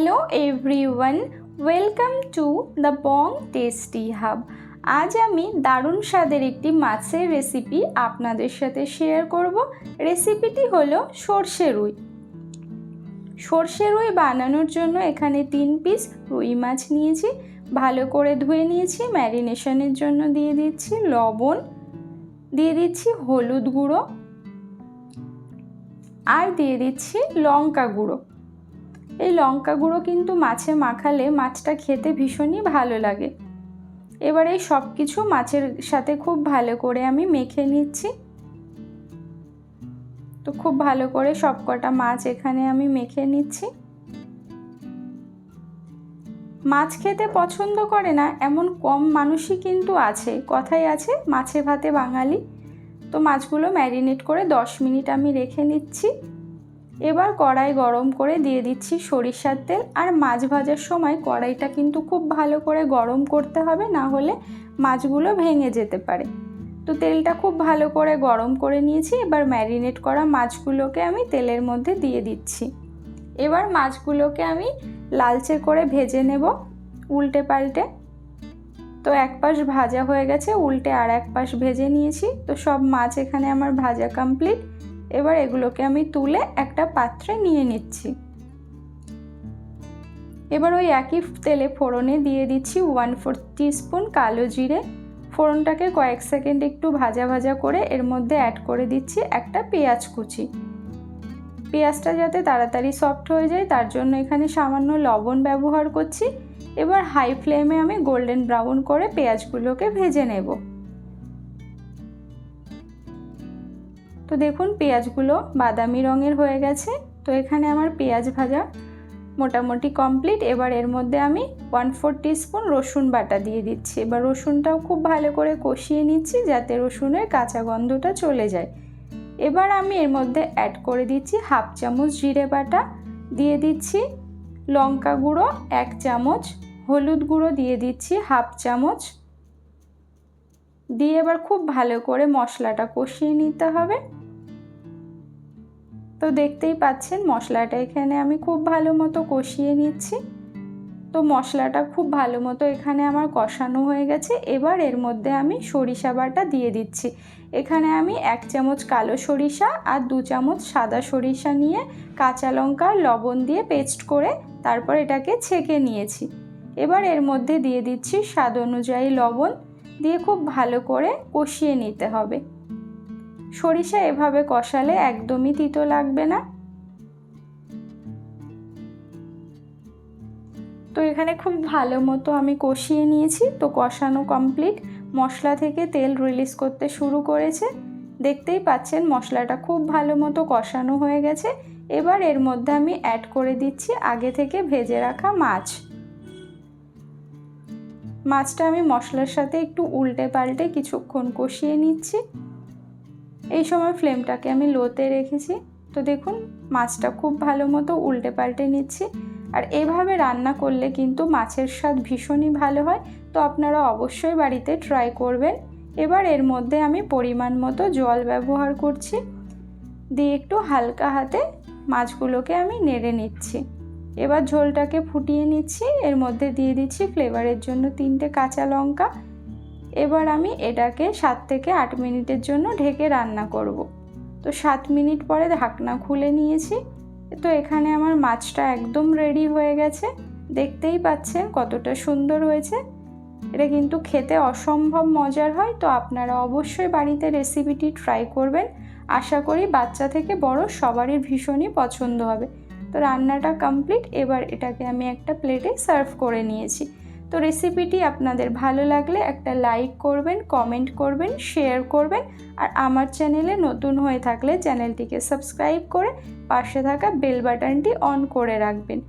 Hello everyone, welcome to the Bong tasty hub. আজ আমি দারুণ স্বাদের একটি মাছের রেসিপি আপনাদের সাথে শেয়ার করব। রেসিপিটি হলো সর্ষে রুই। সর্ষে রুই বানানোর জন্য এখানে 3 পিস রুই মাছ নিয়েছি, ভালো করে ধুয়ে নিয়েছি। ম্যারিনেশনের জন্য দিয়ে দিচ্ছি লবণ, দিয়ে দিচ্ছি হলুদ গুঁড়ো, আর দিয়ে দিচ্ছি লঙ্কা গুঁড়ো। এই লঙ্কা গুঁড়ো কিন্তু মাছে মাখালে মাছটা খেতে ভীষণই ভালো লাগে। এবার এই সব কিছু মাছের সাথে খুব ভালো করে আমি মেখে নিচ্ছি। তো খুব ভালো করে সব কটা মাছ এখানে আমি মেখে নিচ্ছি। মাছ খেতে পছন্দ করে না এমন কম মানুষই কিন্তু আছে, কথাই আছে মাছে ভাতে বাঙালি। তো মাছগুলো ম্যারিনেট করে 10 মিনিট আমি রেখে নিচ্ছি। এবার কড়াই গরম করে দিয়ে দিচ্ছি সরিষার তেল। আর মাছ ভাজার সময় কড়াইটা কিন্তু খুব ভালো করে গরম করতে হবে, না হলে মাছগুলো ভেঙে যেতে পারে। তো তেলটা খুব ভালো করে গরম করে নিয়েছি। এবার ম্যারিনেট করা মাছগুলোকে আমি তেলের মধ্যে দিয়ে দিচ্ছি। এবার মাছগুলোকে আমি লালচে করে ভেজে নেব উল্টে পাল্টে। তো এক পাশ ভাজা হয়ে গেছে, উল্টে আর এক পাশ ভেজে নিয়েছি। তো সব মাছ এখানে আমার ভাজা কমপ্লিট। এবার এগুলোকে আমি তুলে একটা পাত্রে নিয়ে নিচ্ছি। এবার ওই একই তেলে ফোড়নে দিয়ে দিচ্ছি 1/4 টিস্পুন কালো জিরে। ফোড়নটাকে কয়েক সেকেন্ড একটু ভাজা ভাজা করে এর মধ্যে অ্যাড করে দিচ্ছি একটা পেঁয়াজ কুচি। পেঁয়াজটা যাতে তাড়াতাড়ি সফট হয়ে যায় তার জন্য এখানে সামান্য লবণ ব্যবহার করছি। এবার হাই ফ্লেমে আমি গোল্ডেন ব্রাউন করে পেঁয়াজগুলোকে ভেজে নেব। তো দেখুন পেঁয়াজগুলো বাদামি রঙের হয়ে গেছে। তো এখানে আমার পেঁয়াজ ভাজা মোটামুটি কমপ্লিট। এবার এর মধ্যে আমি 1/4 টিস্পুন রসুন বাটা দিয়ে দিচ্ছি। এবার রসুনটাও খুব ভালো করে কষিয়ে নিচ্ছি যাতে রসুনের কাঁচা গন্ধটা চলে যায়। এবার আমি এর মধ্যে অ্যাড করে দিচ্ছি 1/2 চামচ জিরে বাটা, দিয়ে দিচ্ছি লঙ্কা গুঁড়ো 1 চামচ, হলুদ গুঁড়ো দিয়ে দিচ্ছি 1/2 চামচ, দিয়ে এবার খুব ভালো করে মশলাটা কষিয়ে নিতে হবে। তো দেখতেই পাচ্ছেন মশলাটা এখানে আমি খুব ভালো মতো কষিয়ে নিচ্ছি। তো মশলাটা খুব ভালো মতো এখানে আমার কষানো হয়ে গেছে। এবার এর মধ্যে আমি সরিষা বাটা দিয়ে দিচ্ছি। এখানে আমি 1 চামচ কালো সরিষা আর 2 চামচ সাদা সরিষা নিয়ে কাঁচা লঙ্কা লবণ দিয়ে পেস্ট করে তারপর এটাকে ছেঁকে নিয়েছি। এবার এর মধ্যে দিয়ে দিচ্ছি স্বাদ অনুযায়ী লবণ, দিয়ে খুব ভালো করে কষিয়ে নিতে হবে। সরিষা এভাবে কষালে একদমই তিতো লাগবে না। তো এখানে খুব ভালো মতো আমি কষিয়ে নিয়েছি। তো কষানো কমপ্লিট। মশলা থেকে তেল রিলিজ করতে শুরু করেছে, দেখতেই পাচ্ছেন মশলাটা খুব ভালো মতো কষানো হয়ে গেছে। এবার এর মধ্যে আমি অ্যাড করে দিচ্ছি আগে থেকে ভেজে রাখা মাছ। মাছটা আমি মশলার সাথে একটু উল্টে পাল্টে কিছুক্ষণ কষিয়ে নিচ্ছি। এই সময় ফ্লেমটাকে আমি লোতে রেখেছি। তো দেখুন মাছটা খুব ভালো মতো উল্টে পাল্টে নিচ্ছি। আর এভাবে রান্না করলে কিন্তু মাছের স্বাদ ভীষণই ভালো হয়। তো আপনারা অবশ্যই বাড়িতে ট্রাই করবেন। এবার এর মধ্যে আমি পরিমাণ মতো জল ব্যবহার করছি, দিয়ে একটু হালকা হাতে মাছগুলোকে আমি নেড়ে নিচ্ছি। এবার ঝোলটাকে ফুটিয়ে নিচ্ছি। এর মধ্যে দিয়ে দিচ্ছি ফ্লেভারের জন্য 3টে কাঁচা লঙ্কা। এবার আমি এটাকে 7 থেকে 8 মিনিটের জন্য ঢেকে রান্না করব। তো 7 মিনিট পরে ঢাকনা খুলে নিয়েছি। তো এখানে আমার মাছটা একদম রেডি হয়ে গেছে, দেখতেই পাচ্ছেন কতটা সুন্দর হয়েছে। এটা কিন্তু খেতে অসম্ভব মজার হয়। তো আপনারা অবশ্যই বাড়িতে রেসিপিটি ট্রাই করবেন। আশা করি বাচ্চা থেকে বড় সবারই ভীষণই পছন্দ হবে। তো রান্নাটা কমপ্লিট। এবার এটাকে আমি একটা প্লেটে সার্ভ করে নিয়েছি। তো রেসিপিটি আপনাদের ভালো লাগলে একটা লাইক করবেন, কমেন্ট করবেন, শেয়ার করবেন। আর আমার চ্যানেলে নতুন হয়ে থাকলে চ্যানেলটিকে সাবস্ক্রাইব করে পাশে থাকা বেল বাটনটি অন করে রাখবেন।